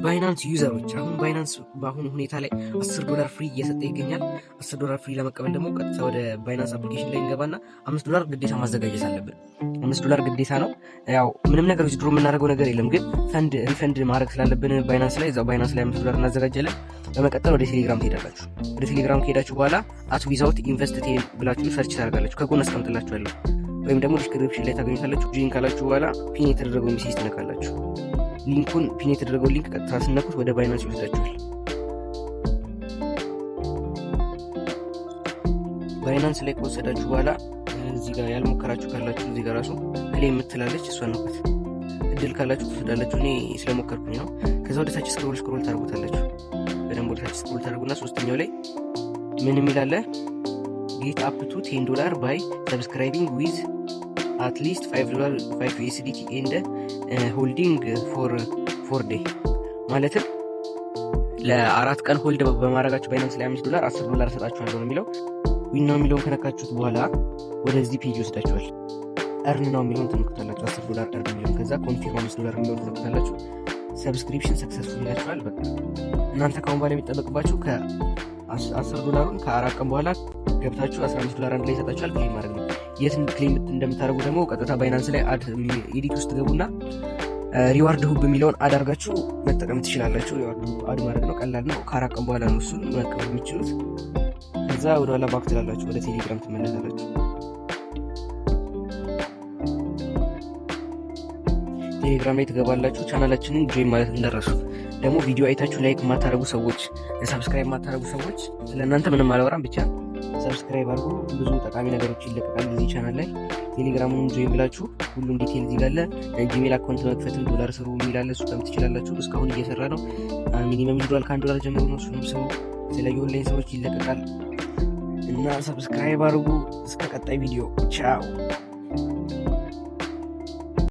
ባይናንስ ዩዘሮች አሁን ባይናንስ በአሁኑ ሁኔታ ላይ $10 ፍሪ እየሰጠ ይገኛል። $10 ፍሪ ለመቀበል ደግሞ ቀጥታ ወደ ባይናንስ አፕሊኬሽን ላይ እንገባና $5 ግዴታ ማዘጋጀት አለብን። $5 ግዴታ ነው። ያው ምንም ነገር ዊዝድሮ የምናደርገው ነገር የለም፣ ግን ሪፈንድ ማድረግ ስላለብን ባይናንስ ላይ እዛው ባይናንስ ላይ $5 እናዘጋጃለን። በመቀጠል ወደ ቴሌግራም ትሄዳላችሁ። ወደ ቴሌግራም ከሄዳችሁ በኋላ @without invest ብላችሁ ሰርች ታደርጋላችሁ። ከጎን አስቀምጥላችኋለሁ ወይም ደግሞ ዲስክሪፕሽን ላይ ታገኙታላችሁ። ጆይን ካላችሁ በኋላ ፒን የተደረገው ሜሴጅ ትነካላችሁ። ሊንኩን ፒን የተደረገው ሊንክ ቀጥታ ስነኩት ወደ ባይናንስ ይወስዳችኋል። ባይናንስ ላይ ከወሰዳችሁ በኋላ እዚህ ጋር ያልሞከራችሁ ካላችሁ እዚህ ጋር ራሱ ክሌም የምትላለች እሷን ነኩት። እድል ካላችሁ ትወስዳላችሁ። እኔ ስለሞከርኩኝ ነው። ከዛ ወደ ታች ስክሮል ታደርጉታላችሁ። በደንብ ወደ ታች ስክሮል ታደርጉና ሶስተኛው ላይ ምን የሚላለ ጌት አፕ ቱ $10 ባይ ሰብስክራይቢንግ ዊዝ at least $5 USDT and holding for day ማለትም ለ4 ቀን ሆልድ በማድረጋችሁ ባይናንስ ላይ $5 $10 ሰጣችኋለሁ ነው የሚለው። ዊን ነው የሚለውን ከነካችሁት በኋላ ወደዚህ ፔጅ ወስዳችኋል። እርን ነው የሚለውን ትነኩታላችሁ። $10 እርን የሚለውን ከዛ ኮንፊርም $5 የሚለውን ትነኩታላችሁ። ሰብስክሪፕሽን ሰክሰስፉል ይላችኋል። በቃ እናንተ ካሁን በኋላ የሚጠበቅባችሁ $10 ከ4 ቀን በኋላ ገብታችሁ $15 አንድ ላይ ይሰጣችኋል። ክሌም ማድረግ ነው። የት ክሌም እንደምታደርጉ ደግሞ ቀጥታ ባይናንስ ላይ ኤዲት ውስጥ ገቡና ሪዋርድ ሁብ የሚለውን አድ አድርጋችሁ መጠቀም ትችላላችሁ። ሪዋርድ ሁብ አድ ማድረግ ነው፣ ቀላል ነው። ከ4 ቀን በኋላ ነው እሱን መቀበል የሚችሉት። ከዛ ወደ ኋላ ባክ ትላላችሁ፣ ወደ ቴሌግራም ትመለሳላችሁ። ቴሌግራም ላይ ትገባላችሁ። ቻናላችንን ጆይን ማለት እንደረሱ። ደግሞ ቪዲዮ አይታችሁ ላይክ ማታረጉ ሰዎች፣ ሰብስክራይብ ማታረጉ ሰዎች ስለእናንተ ምንም አላወራም፣ ብቻ ሰብስክራይብ አድርጉ። ብዙ ጠቃሚ ነገሮች ይለቀቃሉ እዚህ ቻናል ላይ። ቴሌግራሙን ጆይን ብላችሁ ሁሉም ዲቴል እዚህ ጋር አለ። ጂሜል አካውንት መክፈትም $1 ስሩ የሚላለ እሱ ከም ትችላላችሁ። እስካሁን እየሰራ ነው። ሚኒመም $1 ከ$1 ጀምሮ ነው። እሱንም ስሩ። ስለ ኦንላይን ሰዎች ይለቀቃል እና ሰብስክራይብ አድርጉ። እስከ ቀጣይ ቪዲዮ ቻው።